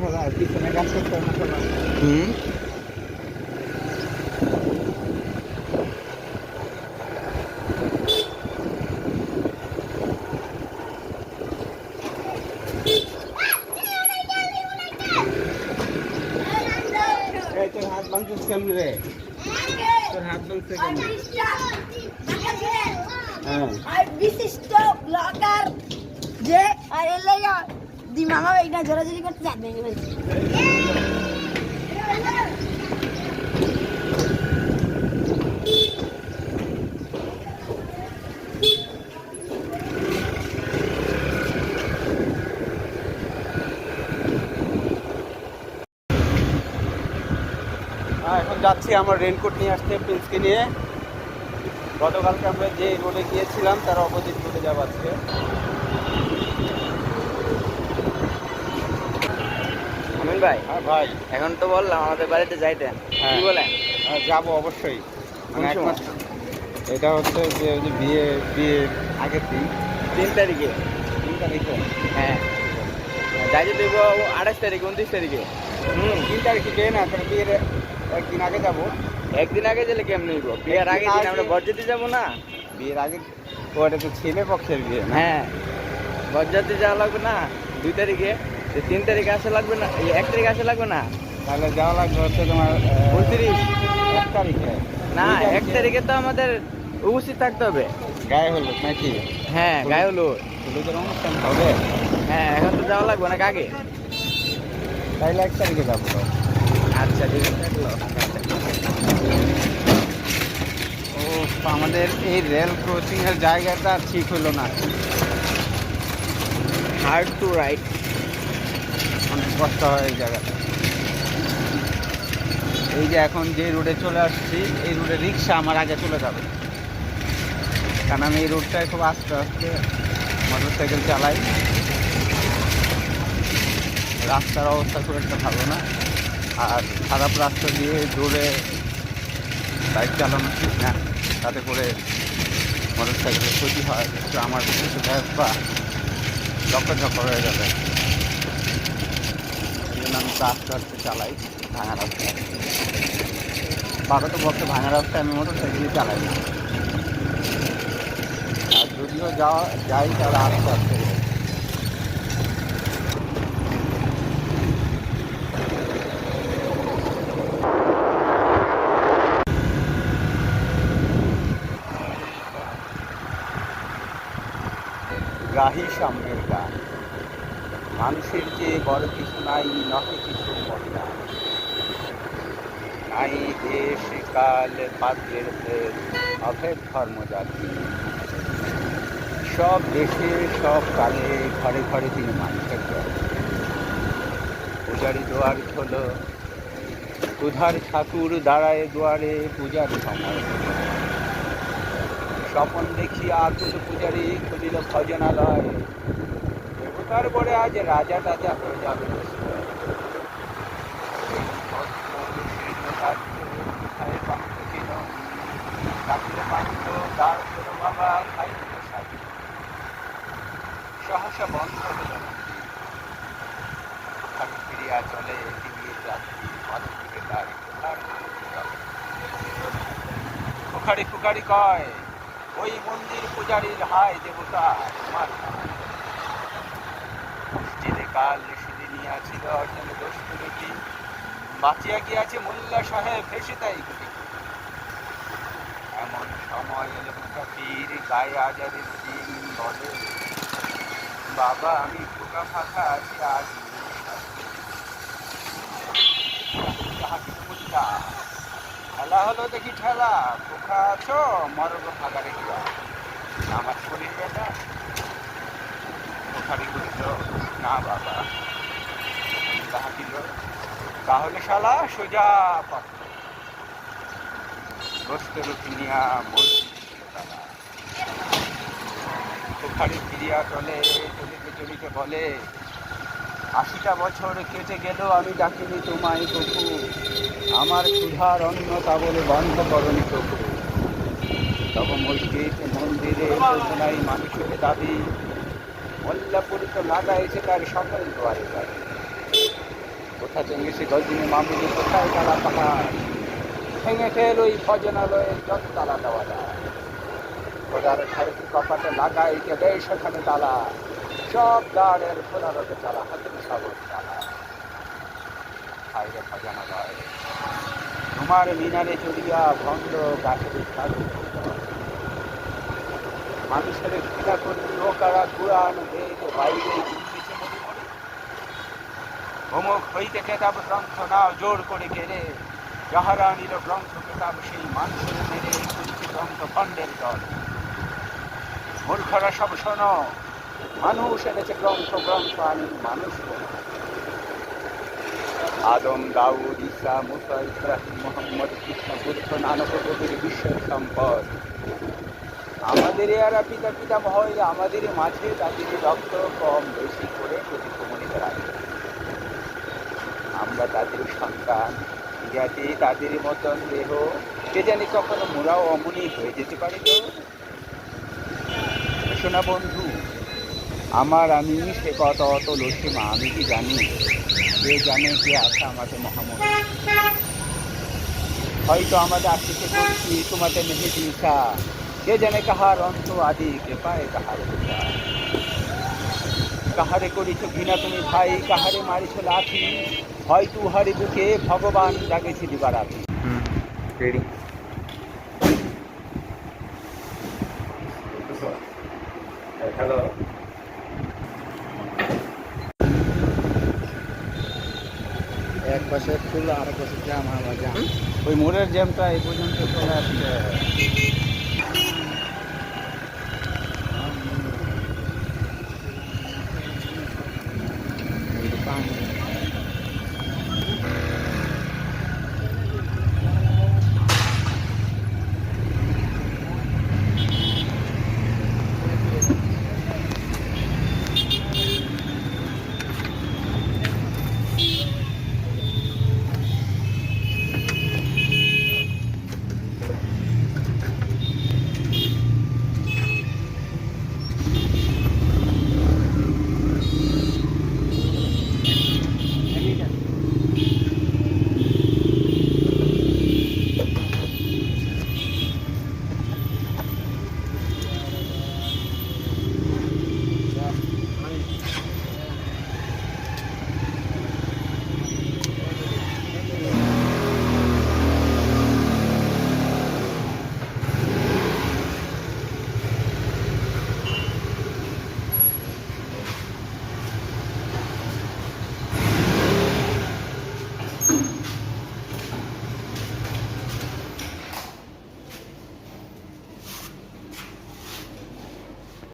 দেখা যায় পিছনে কাজ করতে হবে না। হুম। এই তোর হাত ভাঙছিস কেমন রে? তোর হাত ভাঙছে কেমন? হ্যাঁ আর বিশিষ্ট ব্লগার যে আর এলাকা দি মামা এইটা জোরাজোরি করতে যাবে এখন যাচ্ছি আমার রেনকোট নিয়ে আসতে প্রিন্সকে নিয়ে। গতকালকে আমরা যে রোডে গিয়েছিলাম তার অপোজিট রোডে যাবো আজকে। আমিন ভাই, হ্যাঁ ভাই, এখন তো বললাম আমাদের বাড়িতে যাইতে, হ্যাঁ। কি বলেন? যাবো অবশ্যই। কোন মানে সময়? একমাত্র এটা হচ্ছে যে ওই যে বিয়ের আগের দিন 3 তারিখে। 3 তারিখে। হ্যাঁ, যাইতে দেবো 28 তারিখে, 29 তারিখে। 3 তারিখে গিয়ে না তাহলে বিয়ের একদিন আগে যাবো। একদিন আগে গেলে কেমন হইব? বিয়ের আগে দিন আমরা বরযাত্রী যাবো না? বিয়ের আগে ওটা তো ছেলে পক্ষের বিয়ে না। হ্যাঁ, বরযাত্রী যাওয়া লাগবে না 2 তারিখে? 3 তারিখে আসা লাগবে না? 1 তারিখে আসা লাগবে না? তাহলে যাওয়া লাগবে হচ্ছে তোমার 29? 1 তারিখে। না, 2 1 তারিখে তো আমাদের উপস্থিত থাকতে হবে। গায়ে হলুদ নাকি? হ্যাঁ, গায়ে হলো। হলুদের অনুষ্ঠান হবে। হ্যাঁ, এখন তো যাওয়া লাগবে অনেক আগে। তাইলে 1 তারিখে যাবো। আচ্ছা, ঠিক আছে, থাকলো। ও, আমাদের এই রেল ক্রসিং এর জায়গাটা ঠিক হলো না, হার্ড টু রাইড। অনেক কষ্ট হয় এই জায়গাটা। এই যে এখন যে রোডে চলে আসছি এই রোডে রিক্সা আমার আগে চলে যাবে, কারণ আমি এই রোডটায় খুব আস্তে আস্তে মোটর সাইকেল চালাই। রাস্তার অবস্থা খুব একটা ভালো না, আর খারাপ রাস্তা দিয়ে জোরে বাইক চালানো ঠিক না, তাতে করে মোটর সাইকেলের ক্ষতি হয়। তো আমার কিছু বা ঝকর হয়ে যাবে, এই জন্য আমি তো আস্তে আস্তে চালাই ভাঙা রাস্তায়। তো ভাঙা রাস্তায় আমি মোটর সাইকেলই চালাই না, আর যদিও যাই তাহলে আস্তে আস্তে যাই। গাহি সামনের গান, মানুষের যে বড় কিছু নাই, নহে কিছু মহিলা নাই, দেশ কাল পাত্রের ভেদ, অভেদ ধর্ম জাতি। সব দেশে সব কালে ঘরে ঘরে তিনি মানুষের দল। পূজারি দুয়ার হলো, উধার ঠাকুর দাঁড়ায় দুয়ারে, পূজার সময় স্বপন দেখিয়া আকুল পূজারি খুলিল ভজনালয়। দেবতার বলে আজ রাজা টাজা হয়ে যাবে। সহসা বন্ধ হল, ফিরিয়া চলে দিদির রাত্রি মাধবীকে তার ফুকারি ফুকারি কয়, ওই মন্দির পূজারীর হায় দেবতা তোমার কাল সেদিনই ছিল অর্জন দোষী, বাঁচিয়া গিয়াছে মোল্লা সাহেব ভেসে তাই গুলি। এমন সময় এলো মুসাফির গায়ে আজারের দিন বলে, বাবা আমি পোকা ফাঁকা আছি আজ খেলা হলো দেখি ঠেলা, পোকা আছো মরগ ফাঁকা রেখা, আমার শরীর বেটা পোখারি করিল না বাবা, তাহা দিল তাহলে শালা সোজা পথ গোস্ত রুটি নিয়া বলছি তারা। পোখারি ফিরিয়া চলে চলিতে চলিতে বলে, 80টা বছর কেটে গেল আমি ডাকিনি তোমায় কপু, আমার ক্ষুধার অন্ন তা বলে বন্ধ করনি কপু। তখন মসজিদ মন্দিরে নাই মানুষের দাবি, মোল্লাপুরি তো লাগাইছে তার সকল দোয়ারে দাবি। কোথা চেঙ্গেছে গজনী মামুনি কোথায় কালা পাহাড় ভেঙে ফেল ওই ভজনালয়ের যত তালা দেওয়া যায় খোদার ঠাইতে কপাটে লাগাই কে দেয় সেখানে তালা সব দ্বারের খোদারতে চালা হাতের সাগর চালা হাইরে ভজনালয় তোমার মিনারে চড়িয়া ভণ্ড গাছের সাগর মানুষের ঘৃণা করি লোকারা কুরআন বেদ বাইরে ইংলিশে মনে মনে অমুক হইতে কেতাব গ্রন্থ নাও জোর করে গেলে যাহারা নিল গ্রন্থ কেতাব সেই মানুষের মেরে কুঞ্চি গ্রন্থ খণ্ডের দল মূর্খরা সব শোনো মানুষ এনেছে গ্রন্থ গ্রন্থ আনি মানুষ বলে। আদম দাউদ ঈসা মুসা ইব্রাহিম মোহাম্মদ কৃষ্ণ বুদ্ধ নানক কবির বিশ্বের সম্পদ আমাদের এরা পিতা পিতামহ হইলে আমাদের মাঝে তাদের রক্ত কম বেশি করে প্রতিক্রমণিত রাখে আমরা তাদের সন্তান যাতে তাদের মতন দেহ কে জানি কখনো মোরাও অমনি হয়ে যেতে পারি তো শোনা বন্ধু আমার আমি সে কত অত লসীমা আমি কি জানি কে জানে কে আছে আমাদের মহামত হয়তো আমাদের আশিকে করছি তোমাদের মেহে দিশা কে জানে কাহার অন্ত আদি কে পায় কাহার পূজা কাহারে করিছ ঘৃণা তুমি ভাই কাহারে মারিছ লাঠি হয়তো উহারি বুকে ভগবান জাগেছি দিবারাতি রেডি হ্যালো এক পাশে ফুল আর এক পাশে জাম আমার জাম ওই মোড়ের জ্যামটা এই পর্যন্ত চলে আসছে